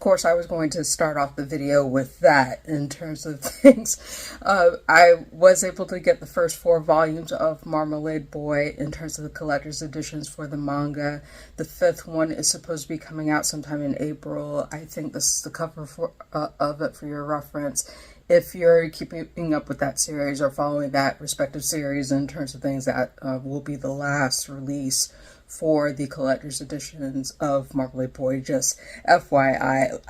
course, I was going to start off the video with that in terms of things. I was able to get the first 4 volumes of Marmalade Boy in terms of the collector's editions for the manga. The 5th one is supposed to be coming out sometime in April. I think this is the cover of it for your reference. If you're keeping up with that series or following that respective series in terms of things, that will be the last release for the collector's editions of Marmalade Boy. Just FYI,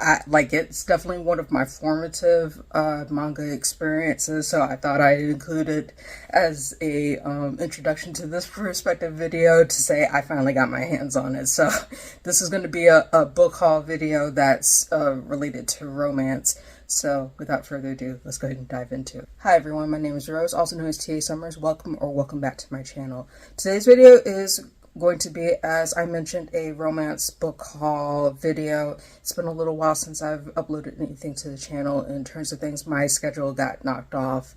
it's definitely one of my formative manga experiences, so I thought I'd include it as a introduction to this respective video to say I finally got my hands on it. So this is going to be a book haul video that's related to romance. So without further ado, let's go ahead and dive into it. Hi everyone, my name is Rose, also known as TA Summers. Welcome back to my channel. Today's video is going to be, as I mentioned, a romance book haul video. It's been a little while since I've uploaded anything to the channel in terms of things. My schedule got knocked off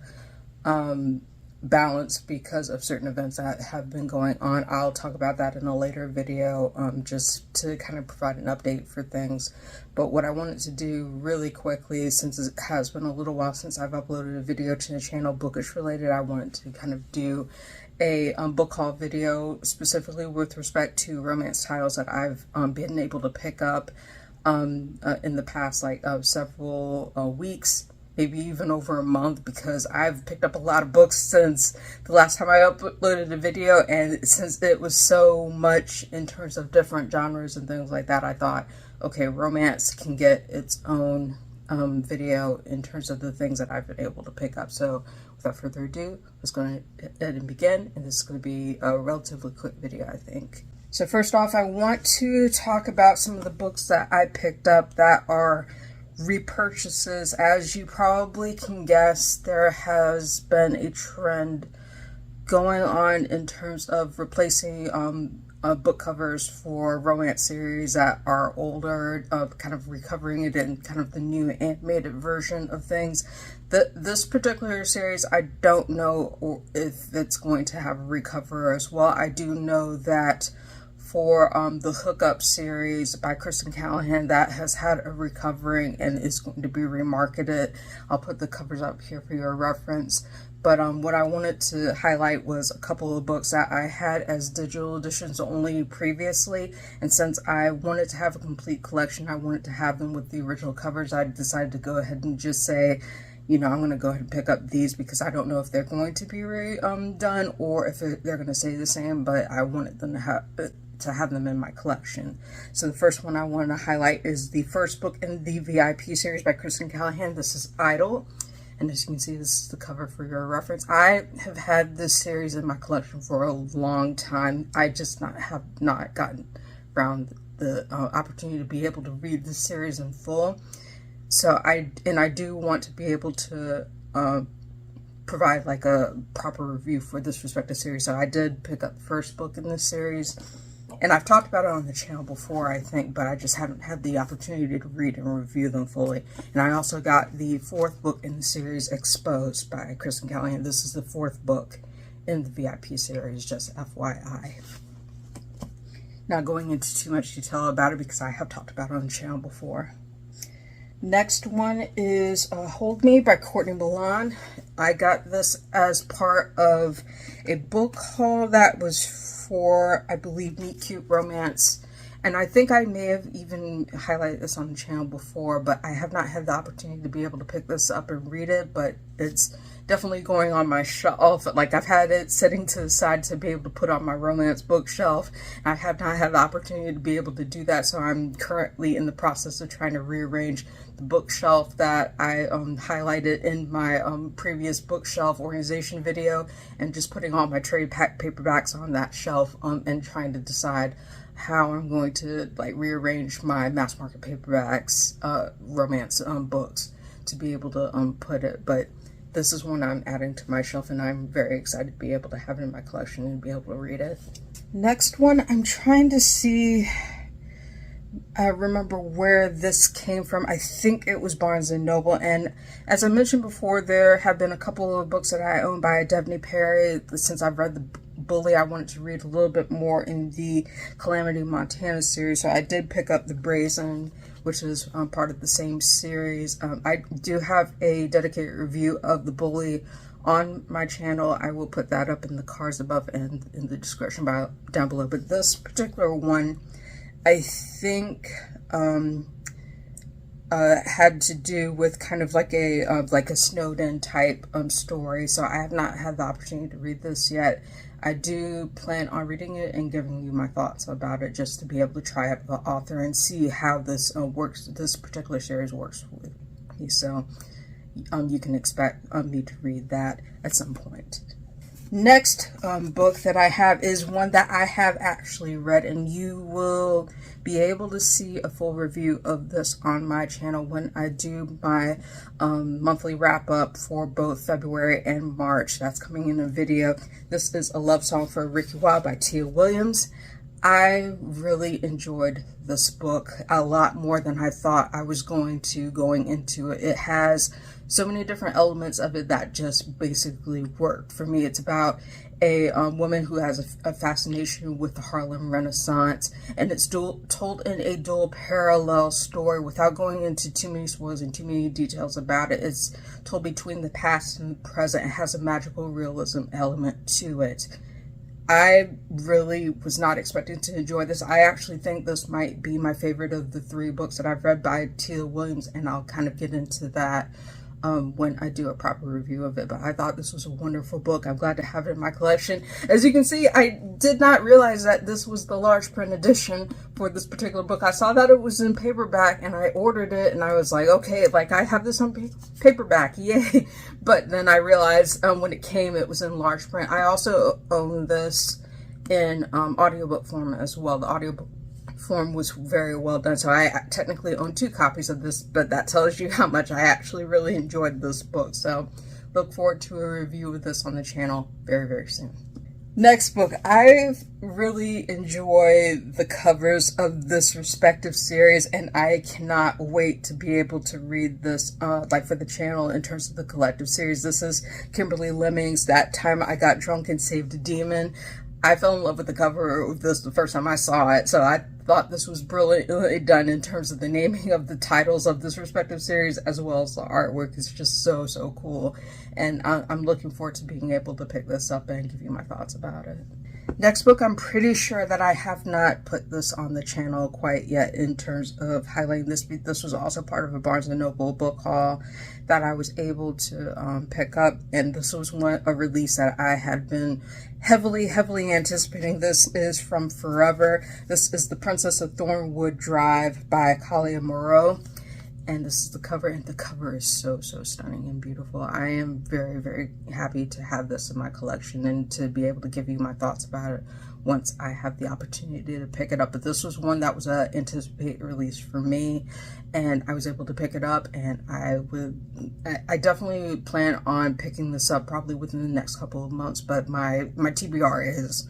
balance because of certain events that have been going on. I'll talk about that in a later video, just to kind of provide an update for things. But what I wanted to do really quickly, since it has been a little while since I've uploaded a video to the channel, bookish related, I wanted to kind of do a book haul video specifically with respect to romance titles that I've been able to pick up in the past several weeks, maybe even over a month, because I've picked up a lot of books since the last time I uploaded a video, and since it was so much in terms of different genres and things like that, I thought, okay, romance can get its own video in terms of the things that I've been able to pick up. So without further ado, let's go ahead and begin, and this is going to be a relatively quick video, I think. So first off, I want to talk about some of the books that I picked up that are repurchases. As you probably can guess, there has been a trend going on in terms of replacing book covers for romance series that are older, kind of recovering it in kind of the new animated version of things. This particular series, I don't know if it's going to have a recover as well. I do know that for the Hookup series by Kristen Callahan, that has had a recovering and is going to be remarketed. I'll put the covers up here for your reference. But what I wanted to highlight was a couple of books that I had as digital editions only previously. And since I wanted to have a complete collection, I wanted to have them with the original covers, I decided to go ahead and just say, you know, I'm going to go ahead and pick up these because I don't know if they're going to be done or if they're going to stay the same, but I wanted them to have them in my collection. So the first one I want to highlight is the first book in the VIP series by Kristen Callahan. This is Idol. And as you can see, this is the cover for your reference. I have had this series in my collection for a long time. I just have not gotten around the opportunity to be able to read this series in full. So I do want to be able to provide like a proper review for this respective series. So I did pick up the first book in this series. And I've talked about it on the channel before, I think, but I just haven't had the opportunity to read and review them fully. And I also got the 4th book in the series, Exposed, by Kristen Callahan. This is the 4th book in the VIP series, just FYI. Not going into too much detail about it because I have talked about it on the channel before. Next one is Hold Me by Courtney Milan. I got this as part of a book haul that was for, I believe, Meet Cute Romance. And I think I may have even highlighted this on the channel before, but I have not had the opportunity to be able to pick this up and read it, but it's definitely going on my shelf. Like, I've had it sitting to the side to be able to put on my romance bookshelf. I have not had the opportunity to be able to do that, so I'm currently in the process of trying to rearrange the bookshelf that I highlighted in my previous bookshelf organization video, and just putting all my trade paperbacks on that shelf and trying to decide how I'm going to rearrange my mass market paperbacks romance books to be able to put it. But this is one I'm adding to my shelf, and I'm very excited to be able to have it in my collection and be able to read it. Next one, I'm trying to see, remember where this came from. I think it was Barnes & Noble, and as I mentioned before, there have been a couple of books that I own by Devney Perry. Since I've read the Bully, I wanted to read a little bit more in the Calamity Montana series, so I did pick up the Brazen which is part of the same series. I do have a dedicated review of The Bully on my channel. I will put that up in the cards above and in the description down below. But this particular one, I think, had to do with kind of like a Snowden type story. So I have not had the opportunity to read this yet. I do plan on reading it and giving you my thoughts about it, just to be able to try out the author and see how this works. This particular series works with me. So you can expect me to read that at some point. Next book that I have is one that I have actually read, and you will be able to see a full review of this on my channel when I do my monthly wrap up for both February and March. That's coming in a video. This is A Love Song for Ricky Wilde by Tia Williams. I really enjoyed this book a lot more than I thought I was going into it. It has so many different elements of it that just basically work for me. It's about a woman who has a fascination with the Harlem Renaissance, and it's told in a dual parallel story without going into too many spoilers and too many details about it. It's told between the past and the present. It has a magical realism element to it. I really was not expecting to enjoy this. I actually think this might be my favorite of the 3 books that I've read by Tia Williams, and I'll kind of get into that when I do a proper review of it. But I thought this was a wonderful book. I'm glad to have it in my collection. As you can see, I did not realize that this was the large print edition for this particular book. I saw that it was in paperback and I ordered it, and I was like, okay, like I have this on paperback, yay. But then I realized when it came, it was in large print. I also own this in audiobook form as well. The audiobook form was very well done, so I technically own 2 copies of this, but that tells you how much I actually really enjoyed this book. So look forward to a review of this on the channel very, very soon. Next book, I really enjoy the covers of this respective series, and I cannot wait to be able to read this like for the channel in terms of the collective series. This is Kimberly Lemming's That Time I Got Drunk and Saved a Demon. I fell in love with the cover of this the first time I saw it, so I thought this was brilliantly done in terms of the naming of the titles of this respective series, as well as the artwork is just so, so cool. And I'm looking forward to being able to pick this up and give you my thoughts about it. Next book, I'm pretty sure that I have not put this on the channel quite yet in terms of highlighting this. This was also part of a Barnes & Noble book haul that I was able to pick up, and this was a release that I had been heavily anticipating. This is from Forever. This is The Princess of Thornwood Drive by Kalia Moreau. And this is the cover, and the cover is so, so stunning and beautiful. I am very, very happy to have this in my collection and to be able to give you my thoughts about it once I have the opportunity to pick it up. But this was one that was an anticipated release for me, and I was able to pick it up, and I definitely plan on picking this up probably within the next couple of months, but my TBR is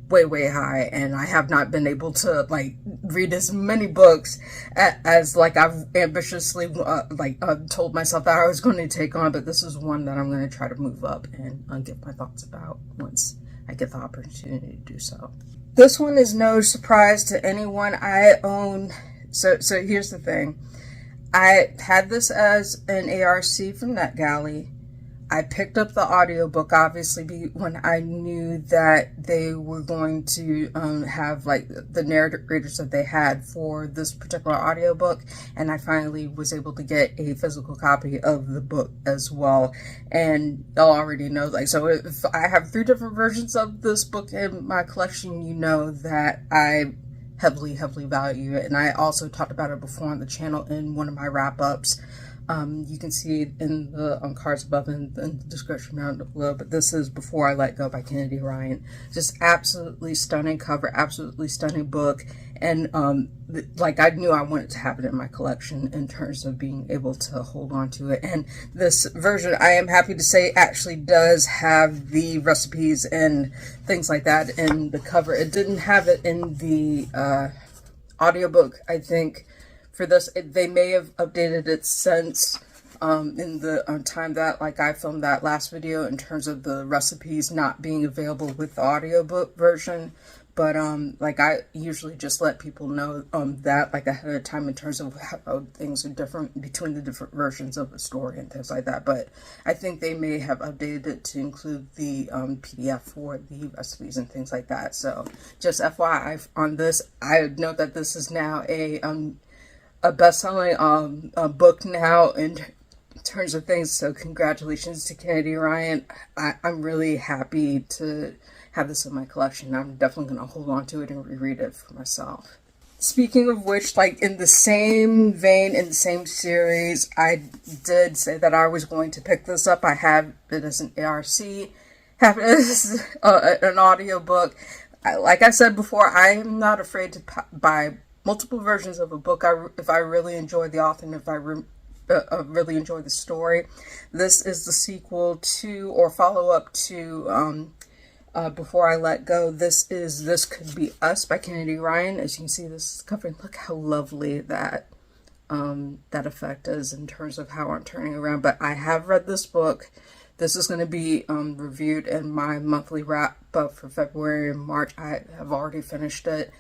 way high, and I have not been able to like read as many books as like I've ambitiously told myself that I was going to take on. But this is one that I'm going to try to move up and give my thoughts about once I get the opportunity to do so. This one is no surprise to anyone. I own, so here's the thing. I had this as an ARC from NetGalley. I picked up the audiobook, obviously, when I knew that they were going to have like the narrators that they had for this particular audiobook, and I finally was able to get a physical copy of the book as well. And y'all already know, like, so if I have 3 different versions of this book in my collection, you know that I heavily value it. And I also talked about it before on the channel in one of my wrap-ups. You can see it in the cards above and in the description down below, but this is Before I Let Go by Kennedy Ryan. Just absolutely stunning cover, absolutely stunning book, and like I knew I wanted to have it in my collection in terms of being able to hold on to it. And this version, I am happy to say, actually does have the recipes and things like that in the cover. It didn't have it in the audiobook, I think. For this, they may have updated it since in the time that like I filmed that last video in terms of the recipes not being available with the audiobook version. but like I usually just let people know that like ahead of time in terms of how things are different between the different versions of the story and things like that. But I think they may have updated it to include the PDF for the recipes and things like that. So just FYI on this, I know that this is now a best-selling book now in terms of things. So congratulations to Kennedy Ryan. I'm really happy to have this in my collection. I'm definitely going to hold on to it and reread it for myself. Speaking of which, like in the same vein, in the same series, I did say that I was going to pick this up. I have it as an ARC, have it as an audiobook. Like I said before, I am not afraid to buy multiple versions of a book if I really enjoy the author and if I really enjoy the story. This is the sequel to, or follow-up to, Before I Let Go. This Could Be Us by Kennedy Ryan. As you can see, this is covering. Look how lovely that effect is in terms of how I'm turning around. But I have read this book. This is going to be reviewed in my monthly wrap-up for February and March. I have already finished it.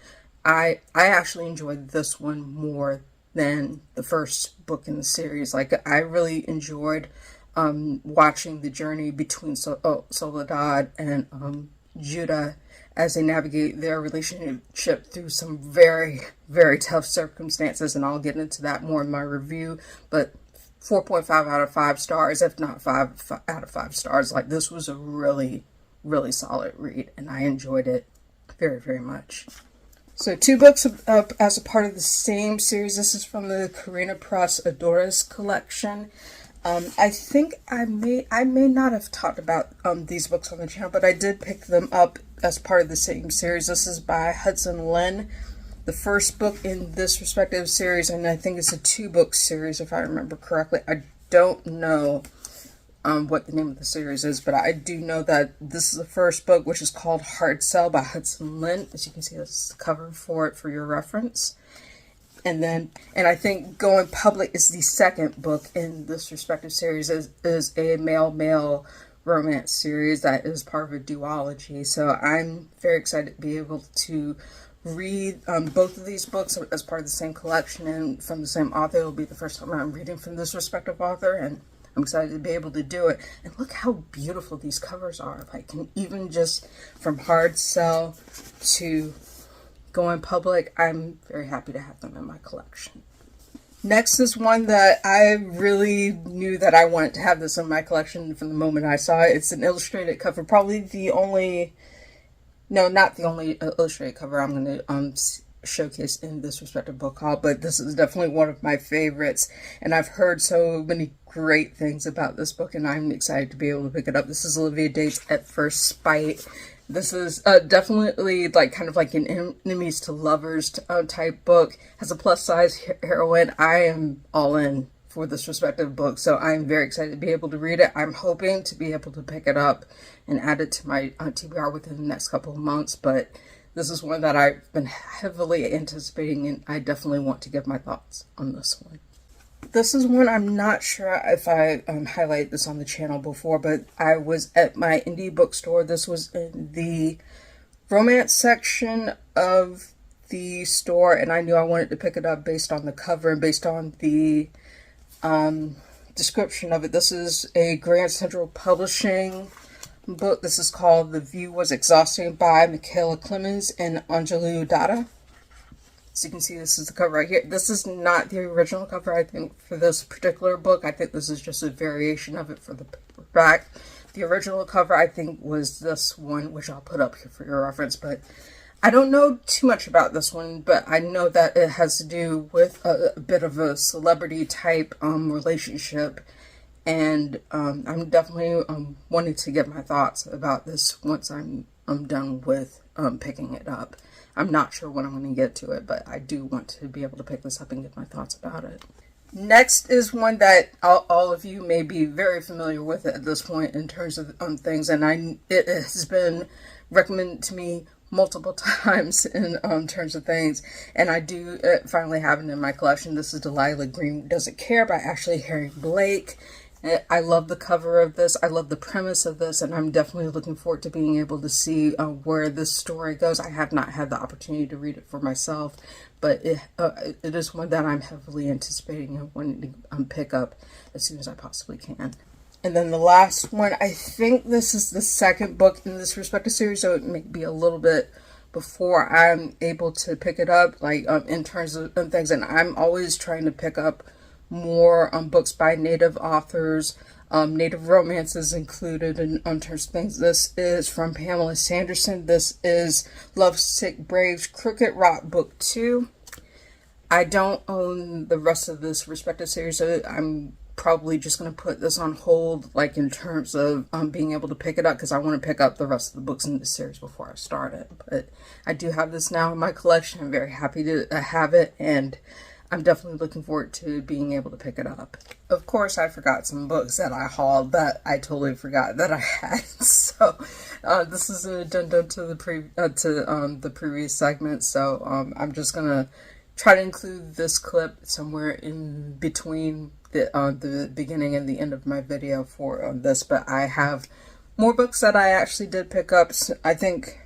I actually enjoyed this one more than the first book in the series. Like, I really enjoyed watching the journey between Soledad and Judah as they navigate their relationship through some very, very tough circumstances, and I'll get into that more in my review. But 4.5 out of 5 stars, if not 5 out of 5 stars. Like, this was a really, really solid read, and I enjoyed it very, very much. So 2 books as a part of the same series. This is from the Karina Press Adoris collection. I think I may not have talked about these books on the channel, but I did pick them up as part of the same series. This is by Hudson Lin, the first book in this respective series, and I think it's a 2-book series if I remember correctly. I don't know what the name of the series is, but I do know that this is the first book, which is called Hard Sell by Hudson Lin. As you can see, this is the cover for it for your reference. And I think Going Public is the second book in this respective series. Is a male romance series that is part of a duology. So I'm very excited to be able to read both of these books as part of the same collection and from the same author. It'll be the first time I'm reading from this respective author, and I'm excited to be able to do it. And look how beautiful these covers are. Like, and even just from Hard Sell to Going Public, I'm very happy to have them in my collection. Next is one that I really knew that I wanted to have this in my collection from the moment I saw it. It's an illustrated cover, probably the only, no, not the only illustrated cover I'm going to showcase in this respective book haul, but this is definitely one of my favorites, and I've heard so many great things about this book, and I'm excited to be able to pick it up. This is Olivia Date's At First Spite. This is definitely like kind of like an enemies to lovers type book. Has a plus size heroine. I am all in for this respective book, so I'm very excited to be able to read it. I'm hoping to be able to pick it up and add it to my TBR within the next couple of months, but this is one that I've been heavily anticipating, and I definitely want to give my thoughts on this one. This is one I'm not sure if I highlighted this on the channel before, but I was at my indie bookstore. This was in the romance section of the store, and I knew I wanted to pick it up based on the cover and based on the description of it. This is a Grand Central Publishing book. This is called The View Was Exhausting by Michaela Clemens and Anjali Uddata. So you can see this is the cover right here. This is not the original cover, I think, for this particular book. I think this is just a variation of it for the paperback. The original cover, I think, was this one, which I'll put up here for your reference. But I don't know too much about this one, but I know that it has to do with a bit of a celebrity type relationship. And I'm definitely wanting to get my thoughts about this once I'm done with picking it up. I'm not sure when I'm going to get to it, but I do want to be able to pick this up and get my thoughts about it. Next is one that all of you may be very familiar with at this point in terms of things, and it has been recommended to me multiple times in terms of things, and I do finally have it in my collection. This is Delilah Green Doesn't Care by Ashley Herring Blake. I love the cover of this. I love the premise of this, and I'm definitely looking forward to being able to see where this story goes. I have not had the opportunity to read it for myself, but it is one that I'm heavily anticipating and wanting to pick up as soon as I possibly can. And then the last one, I think this is the second book in this respective series, so it may be a little bit before I'm able to pick it up, like in terms of things. And I'm always trying to pick up more books by Native authors, Native romances included in terms of things. This is from Pamela Sanderson. This is Lovesick Braves Crooked Rock Book 2. I don't own the rest of this respective series, so I'm probably just going to put this on hold, like in terms of being able to pick it up, because I want to pick up the rest of the books in this series before I start it. But I do have this now in my collection. I'm very happy to have it, and I'm definitely looking forward to being able to pick it up. Of course, I forgot some books that I hauled that I totally forgot that I had. So this is an addendum to the previous segment. So I'm just gonna try to include this clip somewhere in between the beginning and the end of my video for this. But I have more books that I actually did pick up. So I think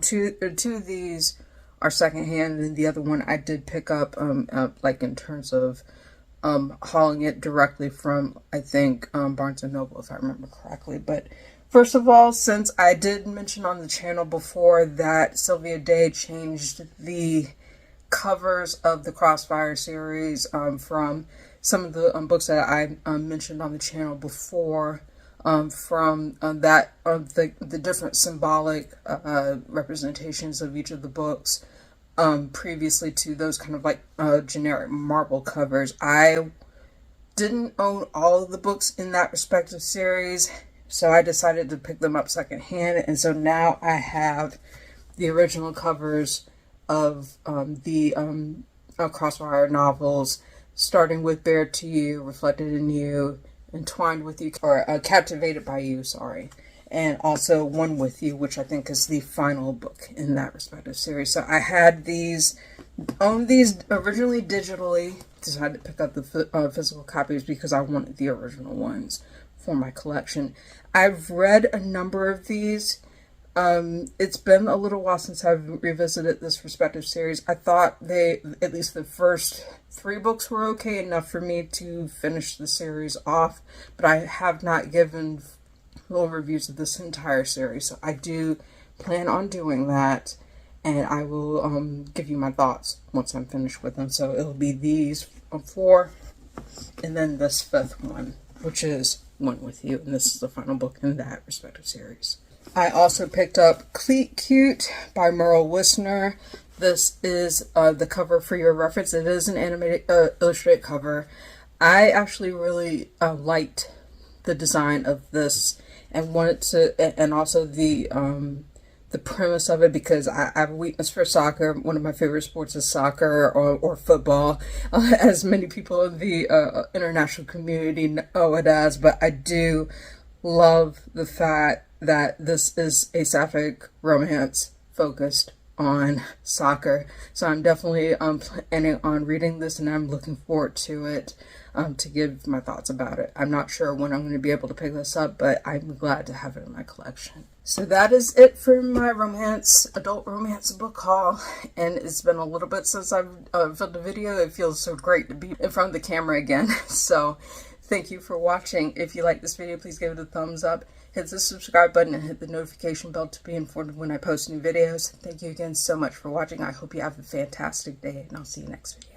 two of these are secondhand, and the other one I did pick up like in terms of hauling it directly from, I think, Barnes & Noble, if I remember correctly. But first of all, since I did mention on the channel before that Sylvia Day changed the covers of the Crossfire series from some of the books that I mentioned on the channel before, from the different symbolic representations of each of the books previously to those kind of like generic marble covers. I didn't own all of the books in that respective series, so I decided to pick them up secondhand, and so now I have the original covers of the Crossfire novels, starting with Bare to You, Reflected in You, Entwined with You, or Captivated by You, sorry. And also One with You, which I think is the final book in that respective series. So I had owned these originally digitally, decided to pick up the physical copies because I wanted the original ones for my collection. I've read a number of these. It's been a little while since I've revisited this respective series. I thought at least the first 3 books were okay enough for me to finish the series off, but I have not given full reviews of this entire series, so I do plan on doing that, and I will give you my thoughts once I'm finished with them. So it'll be these 4, and then this 5th one, which is One with You, and this is the final book in that respective series. I also picked up Cleat Cute by Merle Wisner. This is the cover for your reference. It is an animated illustrated cover. I actually really liked the design of this and wanted to, and also the premise of it, because I have a weakness for soccer. One of my favorite sports is soccer or football, as many people in the international community know it as, but I do love the fact that this is a sapphic romance focused on soccer. So I'm definitely planning on reading this, and I'm looking forward to it to give my thoughts about it. I'm not sure when I'm going to be able to pick this up, but I'm glad to have it in my collection. So that is it for my adult romance book haul, and it's been a little bit since I've filmed a video. It feels so great to be in front of the camera again. So thank you for watching. If you like this video, please give it a thumbs up. Hit the subscribe button and hit the notification bell to be informed when I post new videos. Thank you again so much for watching. I hope you have a fantastic day, and I'll see you next video.